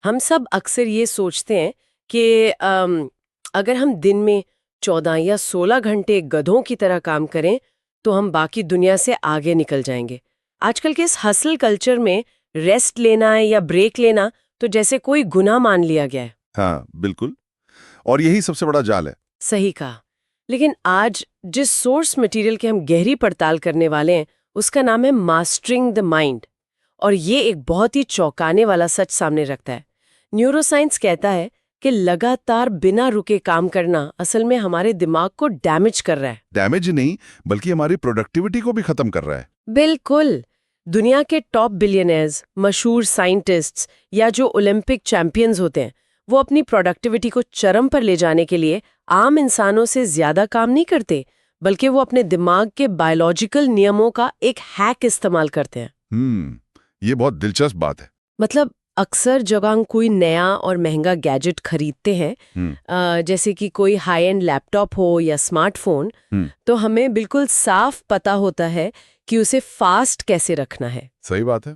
हम सब अक्सर ये सोचते हैं कि अगर हम दिन में 14 या 16 घंटे गधों की तरह काम करें तो हम बाकी दुनिया से आगे निकल जाएंगे। आजकल के इस हसल कल्चर में रेस्ट लेना है या ब्रेक लेना तो जैसे कोई गुनाह मान लिया गया है। हाँ, बिल्कुल। और यही सबसे बड़ा जाल है। सही कहा। लेकिन आज जिस सोर्स मटेरियल की हम गहरी पड़ताल करने वाले हैं उसका नाम है मास्टरिंग द माइंड। और ये एक बहुत ही चौंकाने वाला सच सामने रखता है। न्यूरोसाइंस कहता है कि लगातार बिना रुके काम करना असल में हमारे दिमाग को डैमेज कर रहा है। डैमेज नहीं, बल्कि हमारी प्रोडक्टिविटी को भी खत्म कर रहा है। बिल्कुल। दुनिया के टॉप बिलियनर्स, मशहूर साइंटिस्ट्स या जो ओलंपिक चैंपियंस होते हैं वो अपनी प्रोडक्टिविटी को चरम पर ले जाने के लिए आम इंसानों से ज्यादा काम नहीं करते, बल्कि वो अपने दिमाग के बायोलॉजिकल नियमों का एक हैक इस्तेमाल करते हैं। ये बहुत दिलचस्प बात है। मतलब अक्सर जब हम कोई नया और महंगा गैजेट खरीदते हैं, जैसे कि कोई हाई एंड लैपटॉप हो या स्मार्टफोन, तो हमें बिल्कुल साफ पता होता है कि उसे फास्ट कैसे रखना है। सही बात है।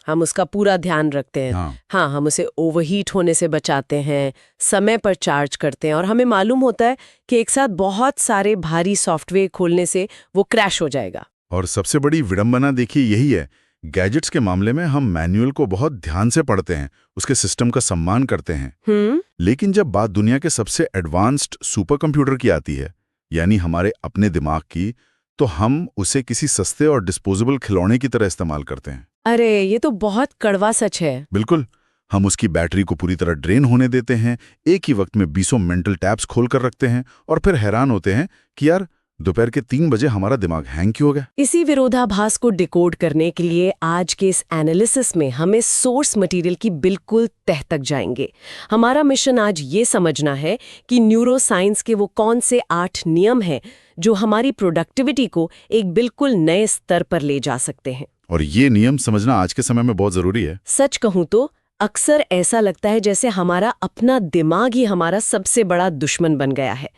हम उसका पूरा ध्यान रखते हैं। हाँ, हम उसे ओवरहीट होने से बचाते हैं, समय पर चार्ज करते हैं, और हमें मालूम होता है कि एक साथ बहुत सारे भारी सॉफ्टवेयर खोलने से वो क्रैश हो जाएगा। और सबसे बड़ी विडंबना देखिए यही है, गैजेट्स के मामले में हम मैनुअल को बहुत ध्यान से पढ़ते हैं, उसके सिस्टम का सम्मान करते हैं। लेकिन जब बात दुनिया के सबसे एडवांस्ड सुपर कंप्यूटर की आती है, यानी हमारे अपने दिमाग की, तो हम उसे किसी सस्ते और डिस्पोजेबल खिलौने की तरह इस्तेमाल करते हैं। अरे, ये तो बहुत कड़वा सच है। बिल्कुल। हम उसकी बैटरी को पूरी तरह ड्रेन होने देते हैं, एक ही वक्त में 20 मेंटल टैब्स खोल कर रखते हैं, और फिर हैरान होते हैं कि यार दोपहर के 3 बजे हमारा दिमाग हैंग क्यों हो गया। इसी विरोधाभास को डिकोड करने के लिए आज के इस एनालिसिस में हमें सोर्स मटेरियल की बिल्कुल तह तक जाएंगे। हमारा मिशन आज ये समझना है कि न्यूरोसाइंस के वो कौन से 8 नियम हैं जो हमारी प्रोडक्टिविटी को एक बिल्कुल नए स्तर पर ले जा सकते हैं। और ये नियम समझना आज के समय में बहुत जरूरी है। सच कहूं तो अक्सर ऐसा लगता है जैसे हमारा अपना दिमाग ही हमारा सबसे बड़ा दुश्मन बन गया है।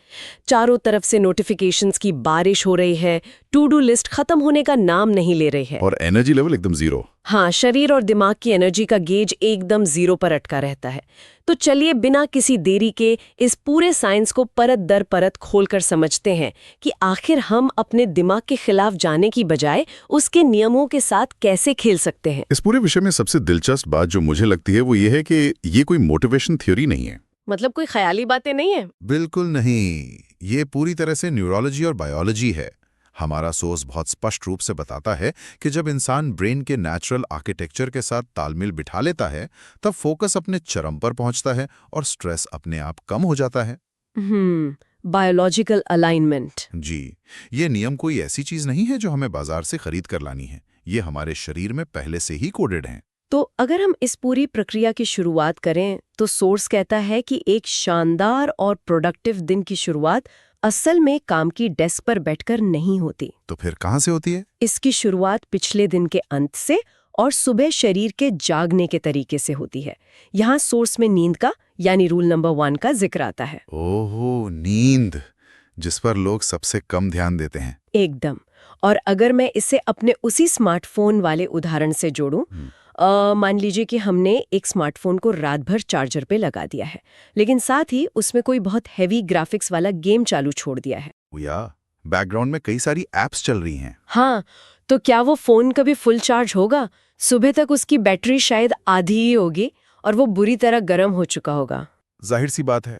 चारों तरफ से नोटिफिकेशंस की बारिश हो रही है, टू डू लिस्ट खत्म होने का नाम नहीं ले रही है, और एनर्जी लेवल एकदम जीरो। हाँ, शरीर और दिमाग की एनर्जी का गेज एकदम जीरो पर अटका रहता है। तो चलिए बिना किसी देरी के इस पूरे साइंस को परत दर परत खोलकर समझते हैं कि आखिर हम अपने दिमाग के खिलाफ जाने की बजाय उसके नियमों के साथ कैसे खेल सकते हैं। इस पूरे विषय में सबसे दिलचस्प बात जो मुझे लगती है वो ये है कि ये कोई मोटिवेशन थ्योरी नहीं है। मतलब कोई ख्याली बातें नहीं है। बिल्कुल नहीं, ये पूरी तरह से न्यूरोलॉजी और बायोलॉजी है। हमारा सोर्स बहुत स्पष्ट रूप से बताता है कि जब इंसान ब्रेन के नेचुरल आर्किटेक्चर के साथ तालमेल बिठा लेता है, तब फोकस अपने चरम पर पहुंचता है और स्ट्रेस अपने आप कम हो जाता है। Biological alignment. जी, ये नियम कोई ऐसी चीज नहीं है जो हमें बाजार से खरीद कर लानी है। ये हमारे शरीर में पहले से ही कोडेड हैं। तो अगर हम इस पूरी प्रक्रिया की शुरुआत करें तो सोर्स कहता है कि एक शानदार और प्रोडक्टिव दिन की शुरुआत असल में काम की डेस्क पर बैठकर नहीं होती। तो फिर कहाँ से होती है? इसकी शुरुआत पिछले दिन के अंत से और सुबह शरीर के जागने के तरीके से होती है। यहाँ सोर्स में नींद का यानी रूल नंबर 1 का जिक्र आता है। ओहो, नींद, जिस पर लोग सबसे कम ध्यान देते हैं। एकदम। और अगर मैं इसे अपने उसी स्मार्टफोन वाले उदाहरण से जोड़ूं, मान लीजिए कि हमने एक स्मार्टफोन को रात भर चार्जर पे लगा दिया है, लेकिन साथ ही उसमें कोई बहुत हैवी ग्राफिक्स वाला गेम चालू छोड़ दिया है, या बैकग्राउंड में कई सारी एप्स चल रही हैं। हाँ, तो क्या वो फोन कभी फुल चार्ज होगा? सुबह तक उसकी बैटरी शायद आधी ही होगी और वो बुरी तरह गर्म हो चुका होगा। जाहिर सी बात है,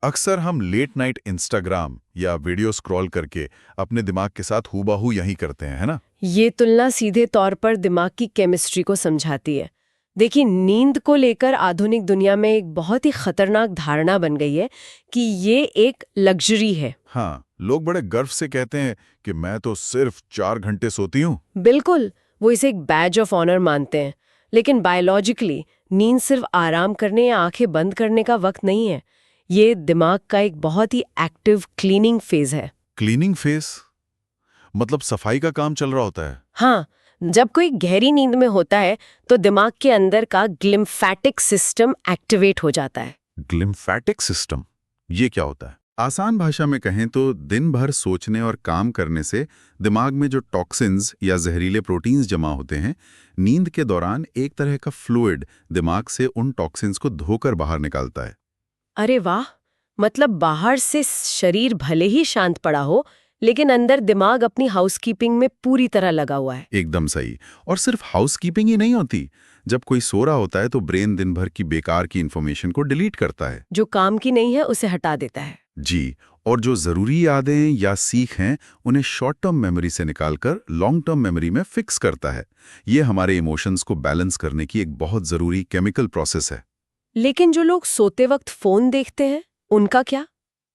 अक्सर हम लेट नाइट इंस्टाग्राम या वीडियो स्क्रॉल करके अपने दिमाग के साथ हूबहू यही करते हैं, है ना? ये तुलना सीधे तौर पर दिमाग की केमिस्ट्री को समझाती है। देखिए, नींद को लेकर आधुनिक दुनिया में एक बहुत ही खतरनाक धारणा बन गई है कि ये एक लग्जरी है। हाँ, लोग बड़े गर्व से कहते हैं कि मैं तो सिर्फ 4 घंटे सोती हूँ। बिल्कुल, वो इसे एक बैज ऑफ ऑनर मानते हैं। लेकिन बायोलॉजिकली नींद सिर्फ आराम करने या आंखें बंद करने का वक्त नहीं है। ये दिमाग का एक बहुत ही एक्टिव क्लीनिंग फेज है। क्लीनिंग फेज मतलब सफाई का काम चल रहा होता है? हाँ, जब कोई गहरी नींद में होता है तो दिमाग के अंदर का ग्लिम्फेटिक सिस्टम एक्टिवेट हो जाता है। ग्लिम्फेटिक सिस्टम, ये क्या होता है? आसान भाषा में कहें तो दिन भर सोचने और काम करने से दिमाग में जो टॉक्सिन्स या जहरीले प्रोटीन्स जमा होते हैं, नींद के दौरान एक तरह का फ्लूइड दिमाग से उन टॉक्सिन्स को धोकर बाहर निकालता है। अरे वाह, मतलब बाहर से शरीर भले ही शांत पड़ा हो, लेकिन अंदर दिमाग अपनी हाउसकीपिंग में पूरी तरह लगा हुआ है। एकदम सही। और सिर्फ हाउसकीपिंग ही नहीं होती। जब कोई सो रहा होता है तो ब्रेन दिन भर की बेकार की इन्फॉर्मेशन को डिलीट करता है। जो काम की नहीं है उसे हटा देता है। जी, और जो जरूरी यादें या सीख हैं उन्हें शॉर्ट टर्म मेमोरी से निकालकर लॉन्ग टर्म मेमोरी में फिक्स करता है। ये हमारे इमोशंस को बैलेंस करने की एक बहुत जरूरी केमिकल प्रोसेस है। लेकिन जो लोग सोते वक्त फोन देखते हैं, उनका क्या?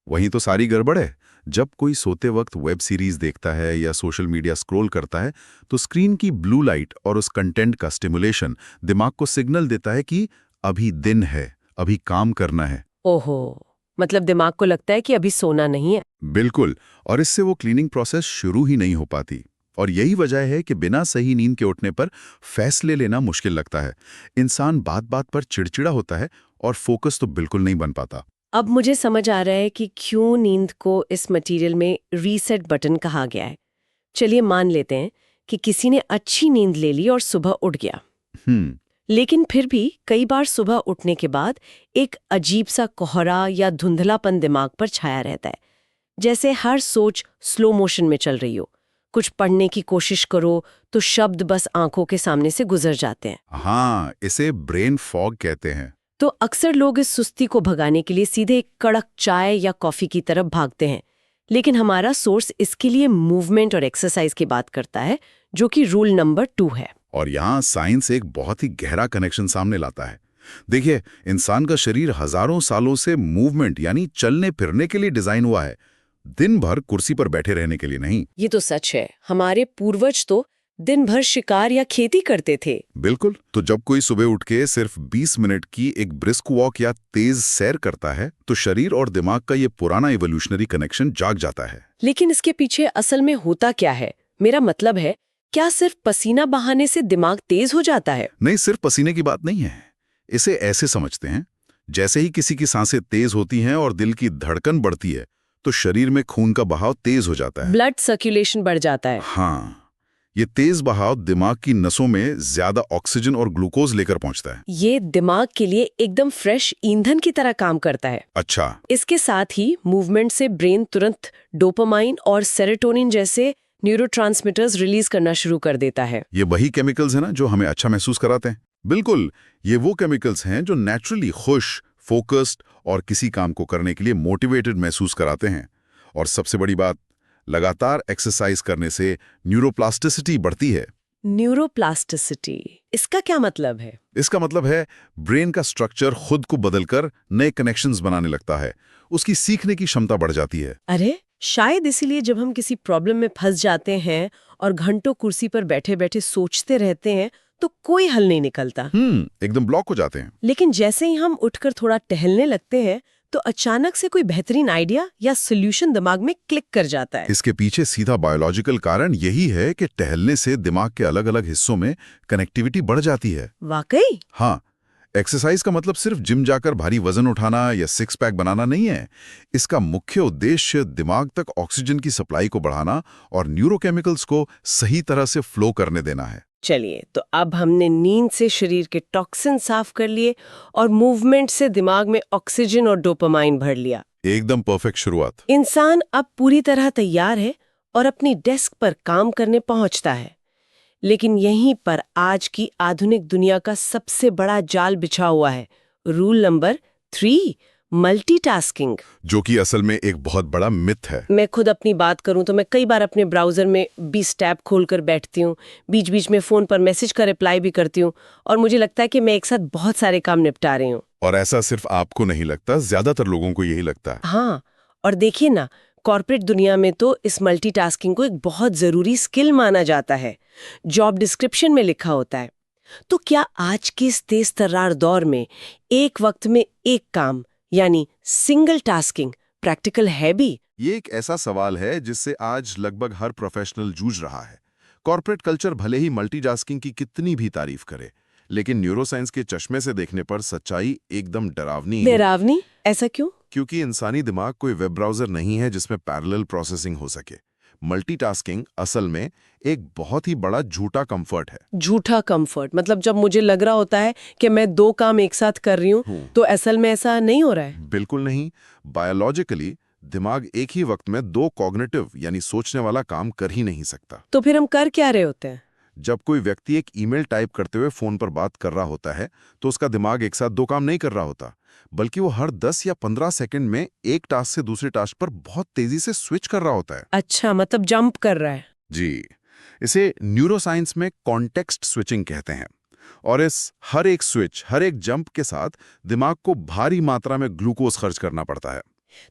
वहीं तो सारी गड़बड़ है। जब कोई सोते वक्त वेब सीरीज देखता है या सोशल मीडिया स्क्रॉल करता है तो स्क्रीन की ब्लू लाइट और उस कंटेंट का स्टिमुलेशन दिमाग को सिग्नल देता है कि अभी दिन है, अभी काम करना है। ओहो, मतलब दिमाग को लगता है कि अभी सोना नहीं है। बिल्कुल, और इससे वो क्लीनिंग प्रोसेस शुरू ही नहीं हो पाती। और यही वजह है कि बिना सही नींद के उठने पर फैसले लेना मुश्किल लगता है। इंसान बात बात पर चिड़चिड़ा होता है और फोकस तो बिल्कुल नहीं बन पाता। अब मुझे समझ आ रहा है कि क्यों नींद को इस मटेरियल में रीसेट बटन कहा गया है। चलिए मान लेते हैं कि किसी ने अच्छी नींद ले ली और सुबह उठ गया। लेकिन फिर भी कई बार सुबह उठने के बाद एक अजीब सा कोहरा या धुंधलापन दिमाग पर छाया रहता है, जैसे हर सोच स्लो मोशन में चल रही हो। कुछ पढ़ने की कोशिश करो तो शब्द बस आंखों के सामने से गुजर जाते हैं। हाँ, इसे ब्रेन फॉग कहते हैं। तो अक्सर लोग इस सुस्ती को भगाने के लिए सीधे एक कड़क चाय या कॉफी की तरफ भागते हैं। लेकिन हमारा सोर्स इसके लिए मूवमेंट और एक्सरसाइज की बात करता है, जो कि रूल नंबर 2 है। और यहाँ साइंस एक बहुत ही गहरा कनेक्शन सामने लाता है। देखिए, इंसान का शरीर हजारों सालों से मूवमेंट यानी चलने फिरने के लिए डिजाइन हुआ है, दिन भर कुर्सी पर बैठे रहने के लिए नहीं। ये तो सच है, हमारे पूर्वज तो दिन भर शिकार या खेती करते थे। बिल्कुल। तो जब कोई सुबह उठ के सिर्फ 20 मिनट की एक ब्रिस्क वॉक या तेज सैर करता है तो शरीर और दिमाग का ये पुराना इवोल्यूशनरी कनेक्शन जाग जाता है। लेकिन इसके पीछे असल में होता क्या है? मेरा मतलब है, क्या सिर्फ पसीना बहाने से दिमाग तेज हो जाता है? नहीं, सिर्फ पसीने की बात नहीं है। इसे ऐसे समझते हैं, जैसे ही किसी की सांसें तेज होती हैं और दिल की धड़कन बढ़ती है तो शरीर में खून का बहाव तेज हो जाता है। ब्लड सर्कुलेशन बढ़ जाता है। हाँ, ये तेज बहाव दिमाग की नसों में ज्यादा ऑक्सीजन और ग्लूकोज लेकर पहुंचता है। ये दिमाग के लिए एकदम फ्रेश ईंधन की तरह काम करता है। अच्छा। इसके साथ ही मूवमेंट से ब्रेन तुरंत डोपामाइन और सेरोटोनिन जैसे न्यूरोट्रांसमीटर्स रिलीज करना शुरू कर देता है। ये वही केमिकल्स हैं ना जो हमें अच्छा महसूस कराते हैं। बिल्कुल, ये वो केमिकल्स हैं जो नेचुरली खुश, फोकस्ड और किसी काम को करने के लिए मोटिवेटेड महसूस कराते हैं। और सबसे बड़ी बात, लगातार एक्सरसाइज करने से न्यूरोप्लास्टिसिटी बढ़ती है। न्यूरोप्लास्टिसिटी, इसका क्या मतलब है? इसका मतलब है ब्रेन का स्ट्रक्चर खुद को बदलकर नए कनेक्शंस बनाने लगता है। उसकी सीखने की क्षमता बढ़ जाती है। अरे, शायद इसीलिए जब हम किसी प्रॉब्लम में फंस जाते हैं और घंटों कुर्सी पर बैठे बैठे सोचते रहते हैं तो कोई हल नहीं निकलता। एकदम ब्लॉक हो जाते हैं। लेकिन जैसे ही हम उठकर थोड़ा टहलने लगते हैं तो अचानक से कोई बेहतरीन आइडिया या सोल्यूशन दिमाग में क्लिक कर जाता है। इसके पीछे सीधा बायोलॉजिकल कारण यही है कि टहलने से दिमाग के अलग अलग हिस्सों में कनेक्टिविटी बढ़ जाती है। वाकई? हाँ, एक्सरसाइज का मतलब सिर्फ जिम जाकर भारी वजन उठाना या सिक्स पैक बनाना नहीं है। इसका मुख्य उद्देश्य दिमाग तक ऑक्सीजन की सप्लाई को बढ़ाना और न्यूरोकेमिकल्स को सही तरह से फ्लो करने देना है। चलिए, तो अब हमने नींद से शरीर के टॉक्सिन साफ कर लिए और मूवमेंट से दिमाग में ऑक्सीजन और डोपामाइन भर लिया। एकदम परफेक्ट शुरुआत। इंसान अब पूरी तरह तैयार है और अपनी डेस्क पर काम करने पहुंचता है। लेकिन यहीं पर आज की आधुनिक दुनिया का सबसे बड़ा जाल बिछा हुआ है। रूल नंबर 3, मल्टीटास्किंग, जो कि असल में एक बहुत बड़ा मिथ है। मैं खुद अपनी बात करूं तो मैं कई बार अपने ब्राउजर में 20 टैब खोलकर बैठती हूँ, बीच बीच में फोन पर मैसेज का रिप्लाई भी करती हूँ और मुझे लगता है कि मैं एक साथ बहुत सारे काम निपटा रही हूँ। और ऐसा सिर्फ आपको नहीं लगता, ज्यादातर लोगों को यही लगता है। हाँ, और देखिए ना, कॉर्पोरेट दुनिया में तो इस मल्टीटास्किंग को एक बहुत जरूरी स्किल माना जाता है। जॉब डिस्क्रिप्शन में लिखा होता है। तो क्या आज के इस तेज तर्रार दौर में एक वक्त में एक काम यानी सिंगल टास्किंग प्रैक्टिकल है भी? ये एक ऐसा सवाल है जिससे आज लगभग हर प्रोफेशनल जूझ रहा है। कॉर्पोरेट कल्चर भले ही मल्टीटास्किंग की कितनी भी तारीफ करे, लेकिन न्यूरोसाइंस के चश्मे से देखने पर सच्चाई एकदम डरावनी है। डरावनी? ऐसा क्यों? क्योंकि इंसानी दिमाग कोई वेब ब्राउज़र नहीं है जिसमें पैरेलल प्रोसेसिंग हो सके। मल्टीटास्किंग असल में एक बहुत ही बड़ा झूठा कंफर्ट है। झूठा कंफर्ट मतलब जब मुझे लग रहा होता है कि मैं 2 काम एक साथ कर रही हूँ तो असल में ऐसा नहीं हो रहा है। बिल्कुल नहीं। बायोलॉजिकली दिमाग एक ही वक्त में 2 कॉग्निटिव यानी सोचने वाला काम कर ही नहीं सकता। तो फिर हम कर क्या रहे होते हैं? जब कोई व्यक्ति एक ईमेल टाइप करते हुए फोन पर बात कर रहा होता है तो उसका दिमाग एक साथ 2 काम नहीं कर रहा होता, बल्कि वो हर 10 या 15 सेकंड में एक टास्क से दूसरे टास्क पर बहुत तेजी से स्विच कर रहा होता है। अच्छा, मतलब जंप कर रहा है। जी, इसे न्यूरोसाइंस में कॉन्टेक्स्ट स्विचिंग कहते हैं। और इस हर एक स्विच, हर एक जंप के साथ दिमाग को भारी मात्रा में ग्लूकोज खर्च करना पड़ता है।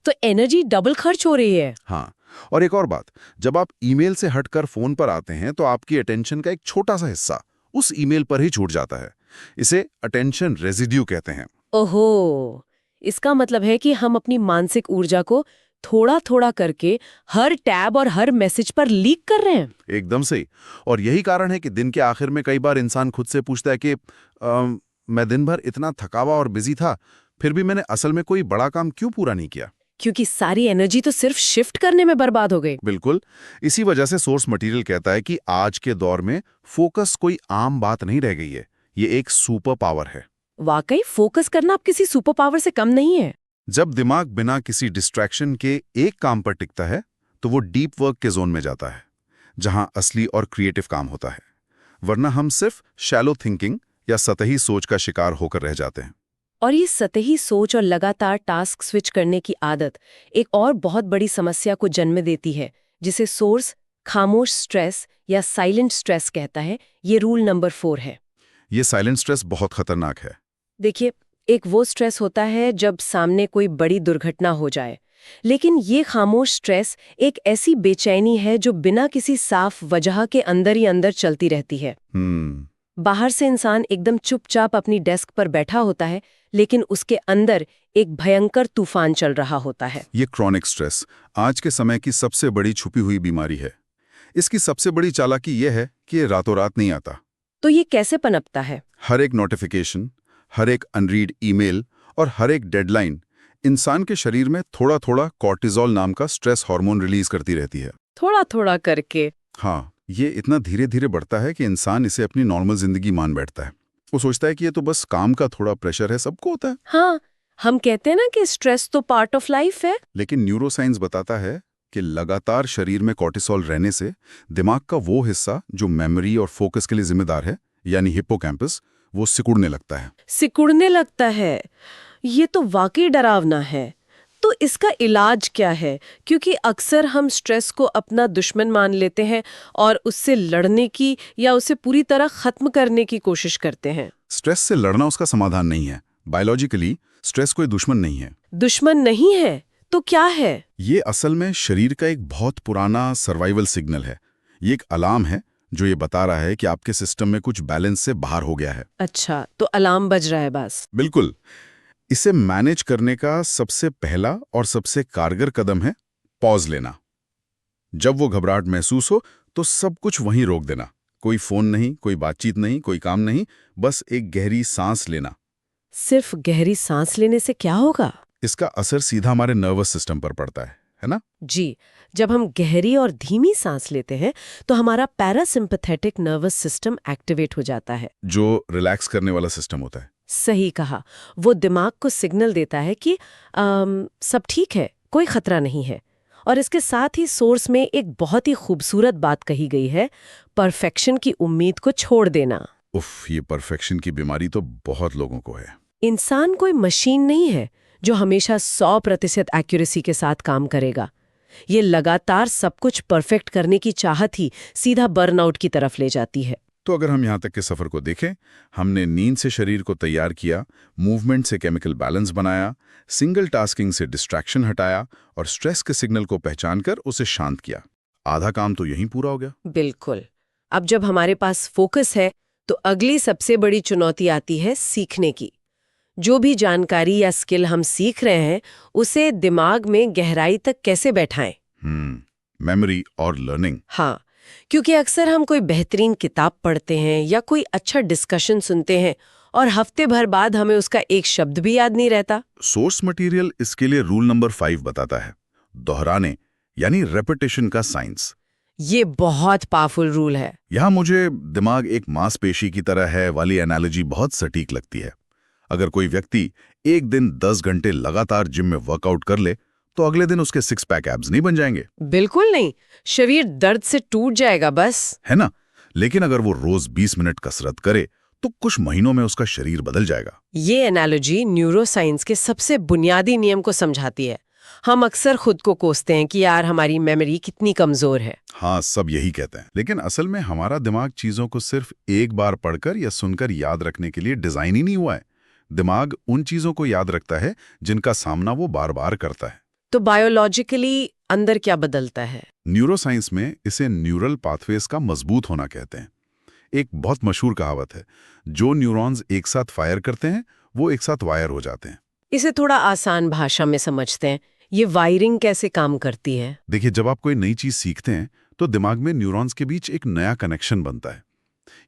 तो एनर्जी डबल खर्च हो रही है। हाँ, और एक और बात, जब आप ईमेल से हटकर फोन पर आते हैं तो आपकी अटेंशन का एक छोटा सा हिस्सा उस ईमेल पर ही छूट जाता है। इसे अटेंशन रेजिड्यू कहते हैं। ओहो, इसका मतलब है कि हम अपनी मानसिक ऊर्जा को थोड़ा थोड़ा करके हर टैब और हर मैसेज पर लीक कर रहे हैं। एकदम सही। और यही कारण है कि दिन के आखिर में कई बार इंसान खुद से पूछता है कि मैं दिन भर इतना थकावा और बिजी था, फिर भी मैंने असल में कोई बड़ा काम क्यों पूरा नहीं किया? क्योंकि सारी एनर्जी तो सिर्फ शिफ्ट करने में बर्बाद हो गई। बिल्कुल। इसी वजह से सोर्स मटेरियल कहता है कि आज के दौर में फोकस कोई आम बात नहीं रह गई है, ये एक सुपर पावर है। वाकई फोकस करना अब किसी सुपर पावर से कम नहीं है। जब दिमाग बिना किसी डिस्ट्रैक्शन के एक काम पर टिकता है तो वो डीप वर्क के जोन में जाता है, जहां असली और क्रिएटिव काम होता है। वरना हम सिर्फ शैलो थिंकिंग या सतही सोच का शिकार होकर रह जाते हैं। और ये सतही सोच और लगातार टास्क स्विच करने की आदत एक और बहुत बड़ी समस्या को जन्म देती है, जिसे सोर्स खामोश स्ट्रेस या साइलेंट स्ट्रेस कहता है। ये रूल नंबर 4 है। ये साइलेंट स्ट्रेस बहुत खतरनाक है। देखिए, एक वो स्ट्रेस होता है जब सामने कोई बड़ी दुर्घटना हो जाए, लेकिन ये खामोश स्ट्रेस एक ऐसी बेचैनी है जो बिना किसी साफ वजह के अंदर ही अंदर चलती रहती है। बाहर से इंसान एकदम चुपचाप अपनी डेस्क पर बैठा होता है, लेकिन उसके अंदर एक भयंकर तूफान चल रहा होता है। ये क्रॉनिक स्ट्रेस आज के समय की सबसे बड़ी छुपी हुई बीमारी है। इसकी सबसे बड़ी चालाकी ये है कि ये रातों रात नहीं आता। तो ये कैसे पनपता है? हर एक नोटिफिकेशन, हर एक अनरीड ईमेल और हर एक डेडलाइन इंसान के शरीर में थोड़ा थोड़ा कॉर्टिजोल नाम का स्ट्रेस हार्मोन रिलीज करती रहती है। थोड़ा थोड़ा करके? हाँ, ये इतना धीरे धीरे बढ़ता है कि इंसान इसे अपनी नॉर्मल जिंदगी मान बैठता है। वो सोचता है कि ये तो बस काम का थोड़ा प्रेशर है, सबको होता है। हाँ, हम कहते हैं ना कि स्ट्रेस तो पार्ट ऑफ लाइफ है। लेकिन न्यूरोसाइंस बताता है कि लगातार शरीर में कॉर्टिसोल रहने से दिमाग का वो हिस्सा जो मेमोरी और फोकस के लिए जिम्मेदार है, यानी हिप्पोकैम्पस, वो सिकुड़ने लगता है। सिकुड़ने लगता है? ये तो वाकई डरावना है। तो इसका इलाज क्या है? क्योंकि अक्सर हम स्ट्रेस को अपना दुश्मन मान लेते हैं और उससे लड़ने की या उसे पूरी तरह खत्म करने की कोशिश करते हैं। स्ट्रेस से लड़ना उसका समाधान नहीं है। बायोलॉजिकली स्ट्रेस कोई दुश्मन नहीं है। दुश्मन नहीं है तो क्या है? ये असल में शरीर का एक बहुत पुराना सर्वाइवल सिग्नल है। ये एक अलार्म है जो ये बता रहा है कि आपके सिस्टम में कुछ बैलेंस से बाहर हो गया है। अच्छा, तो अलार्म बज रहा है बस। बिल्कुल। इसे मैनेज करने का सबसे पहला और सबसे कारगर कदम है पॉज लेना। जब वो घबराहट महसूस हो तो सब कुछ वहीं रोक देना। कोई फोन नहीं, कोई बातचीत नहीं, कोई काम नहीं, बस एक गहरी सांस लेना। सिर्फ गहरी सांस लेने से क्या होगा? इसका असर सीधा हमारे नर्वस सिस्टम पर पड़ता है ना? जी, जब हम गहरी और धीमी सांस लेते हैं तो हमारा पैरासिम्पैथेटिक नर्वस सिस्टम एक्टिवेट हो जाता है, जो रिलैक्स करने वाला सिस्टम होता है। सही कहा। वो दिमाग को सिग्नल देता है कि सब ठीक है, कोई खतरा नहीं है। और इसके साथ ही सोर्स में एक बहुत ही खूबसूरत बात कही गई है, परफेक्शन की उम्मीद को छोड़ देना। उफ, ये परफेक्शन की बीमारी तो बहुत लोगों को है। इंसान कोई मशीन नहीं है जो हमेशा 100% एक्यूरेसी के साथ काम करेगा। ये लगातार सब कुछ परफेक्ट करने की चाहत ही सीधा बर्नआउट की तरफ ले जाती है। तो अगर हम यहाँ तक के सफर को देखें, हमने नींद से शरीर को तैयार किया, मूवमेंट से केमिकल बैलेंस बनाया, सिंगल टास्किंग से डिस्ट्रैक्शन हटाया और स्ट्रेस के सिग्नल को पहचान कर उसे शांत किया। आधा काम तो यहीं पूरा हो गया। बिल्कुल। अब जब हमारे पास फोकस है तो अगली सबसे बड़ी चुनौती आती है सीखने की। जो भी जानकारी या स्किल हम सीख रहे हैं उसे दिमाग में गहराई तक कैसे बैठाएं? मेमोरी और लर्निंग। हाँ, क्योंकि अक्सर हम कोई बेहतरीन किताब पढ़ते हैं या कोई अच्छा डिस्कशन सुनते हैं और हफ्ते भर बाद हमें उसका एक शब्द भी याद नहीं रहता। सोर्स मटेरियल इसके लिए रूल नंबर 5 बताता है, दोहराने यानी रेपिटेशन का साइंस। ये बहुत पावरफुल रूल है। यहाँ मुझे दिमाग एक मांसपेशी की तरह है वाली एनालॉजी बहुत सटीक लगती है। अगर कोई व्यक्ति एक दिन 10 घंटे लगातार जिम में वर्कआउट कर ले तो अगले दिन उसके 6 पैक एब्स नहीं बन जाएंगे। बिल्कुल नहीं, शरीर दर्द से टूट जाएगा बस। है ना? लेकिन अगर वो रोज 20 मिनट कसरत करे तो कुछ महीनों में उसका शरीर बदल जाएगा। ये एनालॉजी न्यूरोसाइंस के सबसे बुनियादी नियम को समझाती है। हम अक्सर खुद को कोसते हैं कि यार हमारी मेमोरी कितनी कमजोर है। हाँ, सब यही कहते हैं, लेकिन असल में हमारा दिमाग चीजों को सिर्फ एक बार पढ़कर या सुनकर याद रखने के लिए डिजाइन ही नहीं हुआ है। दिमाग उन चीजों को याद रखता है जिनका सामना वो बार बार करता है। तो बायोलॉजिकली अंदर क्या बदलता है? न्यूरोसाइंस में इसे न्यूरल पाथवेज का मजबूत होना कहते हैं। एक बहुत मशहूर कहावत है, जो न्यूरॉन्स एक साथ फायर करते हैं वो एक साथ वायर हो जाते हैं। इसे थोड़ा आसान भाषा में समझते हैं, ये वायरिंग कैसे काम करती है? देखिए, जब आप कोई नई चीज सीखते हैं तो दिमाग में न्यूरॉन्स के बीच एक नया कनेक्शन बनता है।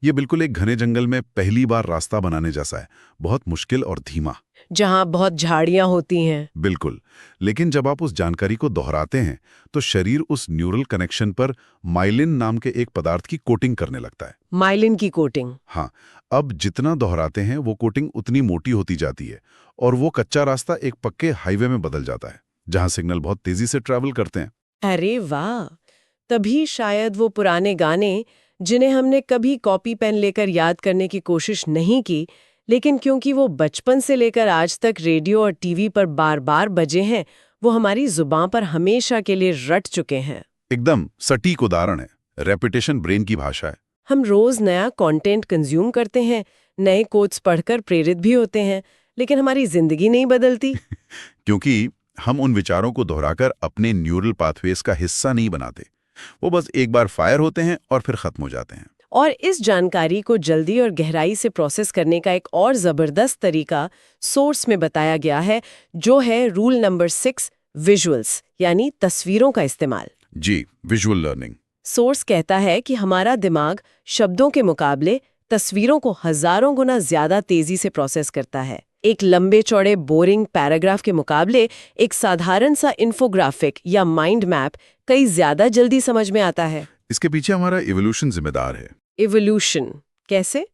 ये बिल्कुल एक घने जंगल में पहली बार रास्ता बनाने जैसा है, बहुत मुश्किल और धीमा, जहां बहुत झाड़ियां होती हैं। बिल्कुल। लेकिन जब आप उस जानकारी को दोहराते हैं तो शरीर उस न्यूरल कनेक्शन पर माइलिन नाम के एक पदार्थ की कोटिंग करने लगता है। माइलिन की कोटिंग? हाँ, अब जितना दोहराते हैं वो कोटिंग उतनी मोटी होती जाती है और वो कच्चा रास्ता एक पक्के हाईवे में बदल जाता है, जहां सिग्नल बहुत तेजी से ट्रैवल करते हैं। अरे वाह! तभी शायद वो पुराने गाने जिन्हें हमने कभी कॉपी पेन लेकर याद करने की कोशिश नहीं की, लेकिन क्योंकि वो बचपन से लेकर आज तक रेडियो और टीवी पर बार बार बजे हैं, वो हमारी जुबान पर हमेशा के लिए रट चुके हैं। एकदम सटीक उदाहरण है। रेपिटेशन ब्रेन की भाषा है। हम रोज नया कंटेंट कंज्यूम करते हैं, नए कोट्स पढ़कर प्रेरित भी होते हैं, लेकिन हमारी जिंदगी नहीं बदलती। क्योंकि हम उन विचारों को दोहराकर अपने न्यूरल पाथवेज का हिस्सा नहीं बनाते। वो बस एक बार फायर होते हैं और फिर खत्म हो जाते हैं। और इस जानकारी को जल्दी और गहराई से प्रोसेस करने का एक और जबरदस्त तरीका सोर्स में बताया गया है, जो है रूल नंबर 6, विजुअल्स यानी तस्वीरों का इस्तेमाल। जी, विजुअल लर्निंग। सोर्स कहता है कि हमारा दिमाग शब्दों के मुकाबले तस्वीरों को हजारों गुना ज्यादा तेजी से प्रोसेस करता है। एक लंबे चौड़े बोरिंग पैराग्राफ के मुकाबले एक साधारण सा इन्फोग्राफिक या माइंड मैप कई ज्यादा जल्दी समझ में आता है। इसके पीछे हमारा इवोल्यूशन जिम्मेदार है। इवोल्यूशन कैसे?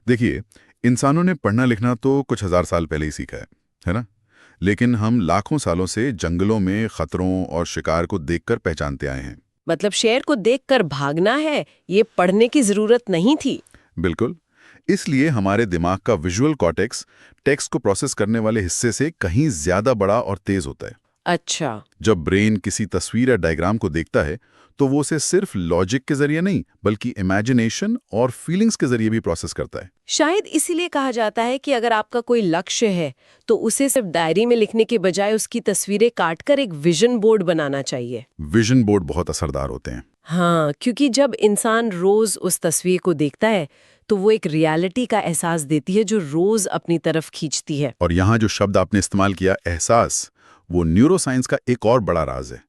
देखिए, इंसानों ने पढ़ना लिखना तो कुछ हजार साल पहले ही सीखा है ना? लेकिन हम लाखों सालों से जंगलों में खतरों और शिकार को देखकर पहचानते आए हैं। मतलब शेर को देखकर भागना है, ये पढ़ने की जरूरत नहीं थी। बिल्कुल। इसलिए हमारे दिमाग का विजुअल कॉर्टेक्स टेक्स्ट को प्रोसेस करने वाले हिस्से से कहीं ज्यादा बड़ा और तेज होता है। अच्छा। जब ब्रेन किसी तस्वीर या डायग्राम को देखता है तो वो उसे सिर्फ लॉजिक के जरिए नहीं बल्कि इमेजिनेशन और फीलिंग्स के जरिए भी प्रोसेस करता है। शायद इसीलिए कहा जाता है कि अगर आपका कोई लक्ष्य है तो उसे सिर्फ डायरी में लिखने के बजाय उसकी तस्वीरें काटकर एक विजन बोर्ड बनाना चाहिए। विजन बोर्ड बहुत असरदार होते हैं। हाँ, क्योंकि जब इंसान रोज उस तस्वीर को देखता है तो वो एक रियलिटी का एहसास देती है जो रोज अपनी तरफ खींचती है। और यहाँ जो शब्द आपने इस्तेमाल किया, एहसास, वो न्यूरोसाइंस का एक और बड़ा राज है।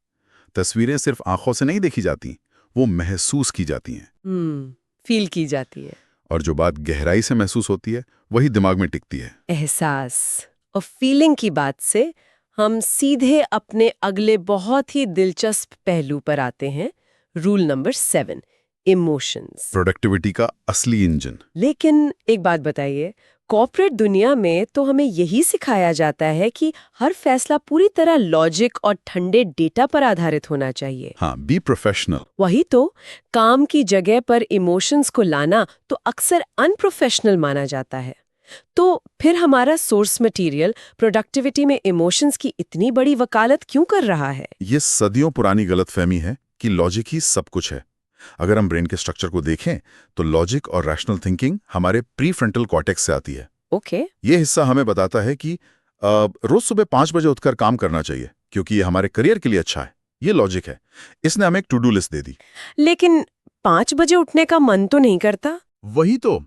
तस्वीरें सिर्फ आंखों से नहीं देखी जाती, वो महसूस की जाती हैं। फील की जाती है। और जो बात गहराई से महसूस होती है वही दिमाग में टिकती है। एहसास और फीलिंग की बात से हम सीधे अपने अगले बहुत ही दिलचस्प पहलू पर आते हैं, रूल नंबर 7, इमोशंस। प्रोडक्टिविटी का असली इंजन। लेकिन एक बात बताइए, कॉर्पोरेट दुनिया में तो हमें यही सिखाया जाता है कि हर फैसला पूरी तरह लॉजिक और ठंडे डेटा पर आधारित होना चाहिए। हाँ, बी प्रोफेशनल। वही तो, काम की जगह पर इमोशंस को लाना तो अक्सर अनप्रोफेशनल माना जाता है। तो फिर हमारा सोर्स मटेरियल प्रोडक्टिविटी में इमोशंस की इतनी बड़ी वकालत क्यों कर रहा है? ये सदियों पुरानी गलतफहमी है कि लॉजिक ही सब कुछ है। अगर हम ब्रेन के स्ट्रक्चर को देखें तो लॉजिक और रैशनल थिंकिंग हमारे प्रीफ्रंटल कॉर्टेक्स से आती है। ओके। ये हिस्सा हमें बताता है कि रोज सुबह 5 बजे उठकर काम करना चाहिए क्योंकि ये हमारे करियर के लिए अच्छा है। ये लॉजिक है। इसने हमें एक टू डू लिस्ट दे दी। लेकिन 5 बजे उठने का मन तो नहीं करता। वही तो,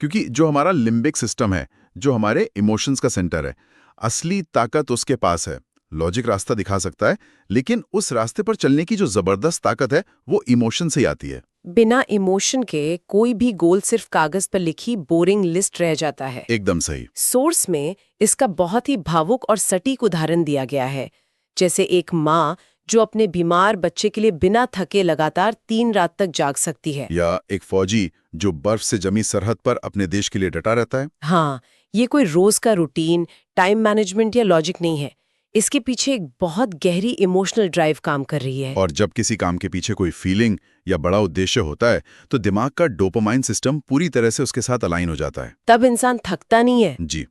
क्योंकि जो हमारा लिम्बिक सिस्टम है, जो हमारे इमोशंस का सेंटर है, असली ताकत उसके पास है। लॉजिक रास्ता दिखा सकता है, लेकिन उस रास्ते पर चलने की जो जबरदस्त ताकत है वो इमोशन से ही आती है। बिना इमोशन के कोई भी गोल सिर्फ कागज पर लिखी बोरिंग लिस्ट रह जाता है। एकदम सही। सोर्स में इसका बहुत ही भावुक और सटीक उदाहरण दिया गया है, जैसे एक माँ जो अपने बीमार बच्चे के लिए बिना थके लगातार 3 रात तक जाग सकती है। या एक फौजी जो बर्फ से जमी सरहद पर अपने देश के लिए डटा रहता है। हाँ, ये कोई रोज का रूटीन, टाइम मैनेजमेंट या लॉजिक नहीं है। इसके पीछे एक बहुत गहरी इमोशनल ड्राइव काम कर रही है। और जब किसी काम के पीछे कोई फीलिंग या बड़ा उद्देश्य होता है तो दिमाग का डोपामाइन सिस्टम पूरी तरह से उसके साथ अलाइन हो जाता है। तब इंसान थकता नहीं है। जी,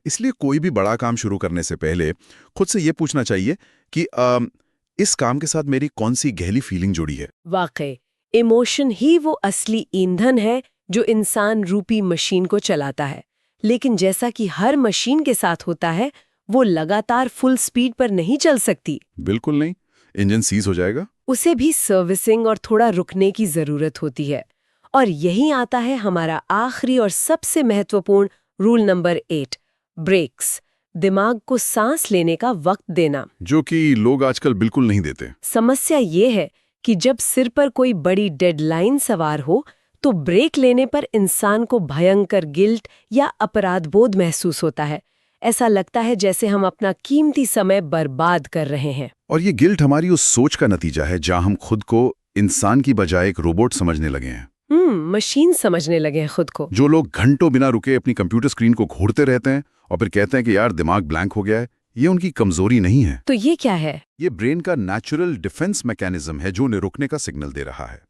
इसलिए कोई भी बड़ा काम शुरू करने से पहले खुद से ये पूछना चाहिए कि इस काम के साथ मेरी कौन सी गहरी फीलिंग जुड़ी है। वाकई इमोशन ही वो असली ईंधन है जो इंसान रूपी मशीन को चलाता है। लेकिन जैसा कि हर मशीन के साथ होता है, वो लगातार फुल स्पीड पर नहीं चल सकती। बिल्कुल नहीं, इंजन सीज हो जाएगा। उसे भी सर्विसिंग और थोड़ा रुकने की जरूरत होती है। और यही आता है हमारा आखिरी और सबसे महत्वपूर्ण रूल नंबर 8, ब्रेक्स। दिमाग को सांस लेने का वक्त देना, जो कि लोग आजकल बिल्कुल नहीं देते। समस्या ये है कि जब सिर पर कोई बड़ी डेडलाइन सवार हो तो ब्रेक लेने पर इंसान को भयंकर गिल्ट या अपराधबोध महसूस होता है। ऐसा लगता है जैसे हम अपना कीमती समय बर्बाद कर रहे हैं। और ये गिल्ट हमारी उस सोच का नतीजा है जहां हम खुद को इंसान की बजाय एक रोबोट समझने लगे हैं। मशीन समझने लगे हैं खुद को। जो लोग घंटों बिना रुके अपनी कंप्यूटर स्क्रीन को घूरते रहते हैं और फिर कहते हैं कि यार दिमाग ब्लैंक हो गया है, ये उनकी कमजोरी नहीं है। तो ये क्या है? ये ब्रेन का नेचुरल डिफेंस मैकेनिज्म है जो उन्हें रुकने का सिग्नल दे रहा है।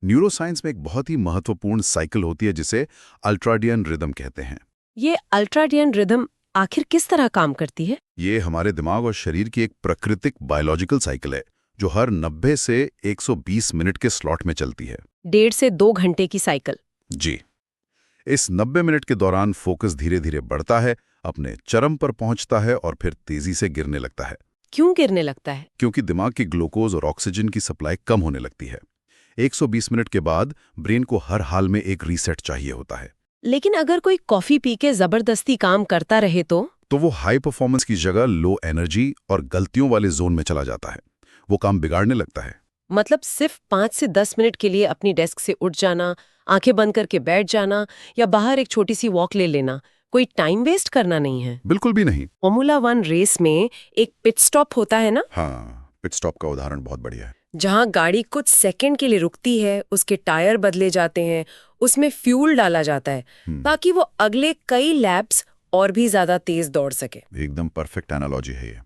न्यूरोसाइंस में एक बहुत ही महत्वपूर्ण साइकिल होती है जिसे अल्ट्राडियन रिदम कहते हैं। ये अल्ट्राडियन रिदम आखिर किस तरह काम करती है? ये हमारे दिमाग और शरीर की एक प्राकृतिक बायोलॉजिकल साइकिल है जो हर 90 से 120 मिनट के स्लॉट में चलती है। 1.5 से 2 घंटे की साइकिल। जी, इस 90 मिनट के दौरान फोकस धीरे धीरे बढ़ता है, अपने चरम पर पहुंचता है और फिर तेजी से गिरने लगता है। क्यों गिरने लगता है? क्योंकि दिमाग की ग्लूकोज और ऑक्सीजन की सप्लाई कम होने लगती है। 120 मिनट के बाद ब्रेन को हर हाल में एक रीसेट चाहिए होता है। लेकिन अगर कोई कॉफी पी के जबरदस्ती काम करता रहे तो वो हाई परफॉर्मेंस की जगह लो एनर्जी और गलतियों वाले जोन में चला जाता है। वो काम बिगाड़ने लगता है। मतलब सिर्फ 5 से 10 मिनट के लिए अपनी डेस्क से उठ जाना, आंखें बंद करके बैठ जाना या बाहर एक छोटी सी वॉक ले लेना कोई टाइम वेस्ट करना नहीं है। बिल्कुल भी नहीं। फॉर्मूला 1 रेस में एक पिट स्टॉप होता है ना? हाँ, पिट स्टॉप का उदाहरण बहुत बढ़िया है। जहां गाड़ी कुछ सेकंड के लिए रुकती है, उसके टायर बदले जाते हैं, उसमें फ्यूल डाला जाता है ताकि वो अगले कई लैप्स और भी ज्यादा तेज दौड़ सके। एकदम परफेक्ट एनालॉजी है ये।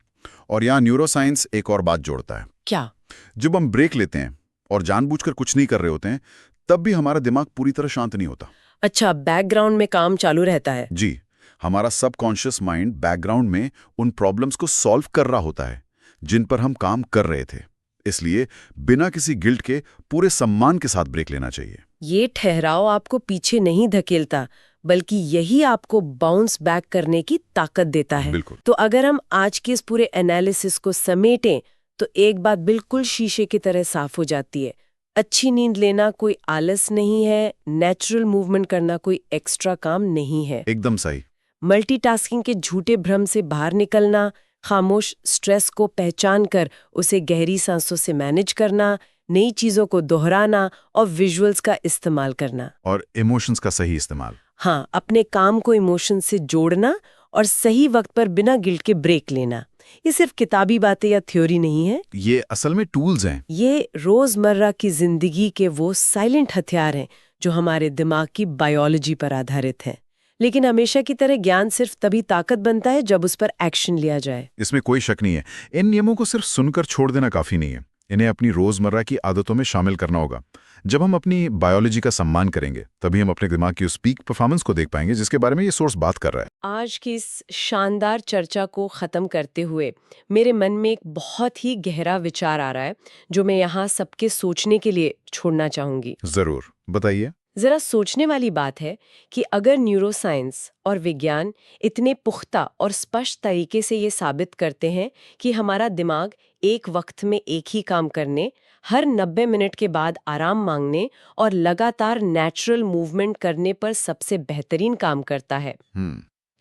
और यहाँ न्यूरोसाइंस एक और बात जोड़ता है। क्या? जब हम ब्रेक लेते हैं और जानबूझकर कुछ नहीं कर रहे होते हैं, तब भी हमारा दिमाग पूरी तरह शांत नहीं होता। अच्छा, बैकग्राउंड में काम चालू रहता है। जी, हमारा सबकॉन्शियस माइंड बैकग्राउंड में उन प्रॉब्लम्स को सॉल्व कर रहा होता है जिन पर हम काम कर रहे थे। इसलिए बिना किसी गिल्ट के पूरे सम्मान के साथ ब्रेक लेना चाहिए। ये ठहराव आपको पीछे नहीं धकेलता, बल्कि यही आपको बाउंस बैक करने की ताकत देता है। बिल्कुल। तो अगर हम आज के इस पूरे एनालिसिस को समेटें तो एक बात बिल्कुल शीशे की तरह साफ हो जाती है। अच्छी नींद लेना कोई आलस नहीं है, नेचुरल मूवमेंट करना कोई एक्स्ट्रा काम नहीं है। एकदम सही। मल्टीटास्किंग के झूठे भ्रम से बाहर निकलना, खामोश स्ट्रेस को पहचान कर उसे गहरी सांसों से मैनेज करना, नई चीजों को दोहराना और विजुअल्स का इस्तेमाल करना। और इमोशंस का सही इस्तेमाल। हाँ, अपने काम को इमोशन से जोड़ना और सही वक्त पर बिना गिल्ट के ब्रेक लेना। ये सिर्फ किताबी बातें या थ्योरी नहीं है, ये असल में टूल्स हैं। ये रोजमर्रा की जिंदगी के वो साइलेंट हथियार हैं जो हमारे दिमाग की बायोलॉजी पर आधारित हैं। लेकिन हमेशा की तरह ज्ञान सिर्फ तभी ताकत बनता है जब उस पर एक्शन लिया जाए। इसमें कोई शक नहीं है। इन नियमों को सिर्फ सुनकर छोड़ देना काफी नहीं है, इन्हें अपनी रोजमर्रा की आदतों में शामिल करना होगा। जब हम अपनी बायोलॉजी का सम्मान करेंगे तभी हम अपने दिमाग की उस पीक परफॉर्मेंस को देख पाएंगे जिसके बारे में ये सोर्स बात कर रहा है। आज की इस शानदार चर्चा को खत्म करते हुए मेरे मन में एक बहुत ही गहरा विचार आ रहा है जो मैं यहाँ सबके सोचने के लिए छोड़ना चाहूंगी। जरूर, बताइए। जरा सोचने वाली बात है कि अगर न्यूरोसाइंस और विज्ञान इतने पुख्ता और स्पष्ट तरीके से ये साबित करते हैं कि हमारा दिमाग एक वक्त में एक ही काम करने, हर 90 मिनट के बाद आराम मांगने और लगातार नेचुरल मूवमेंट करने पर सबसे बेहतरीन काम करता है,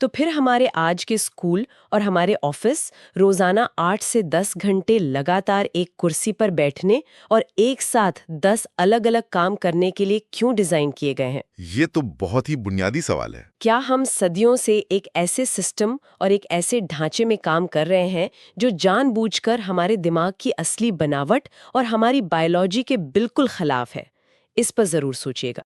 तो फिर हमारे आज के स्कूल और हमारे ऑफिस रोजाना 8 से 10 घंटे लगातार एक कुर्सी पर बैठने और एक साथ 10 अलग-अलग काम करने के लिए क्यों डिजाइन किए गए हैं? ये तो बहुत ही बुनियादी सवाल है। क्या हम सदियों से एक ऐसे सिस्टम और एक ऐसे ढांचे में काम कर रहे हैं जो जानबूझकर हमारे दिमाग की असली बनावट और हमारी बायोलॉजी के बिल्कुल खिलाफ है? इस पर जरूर सोचिएगा।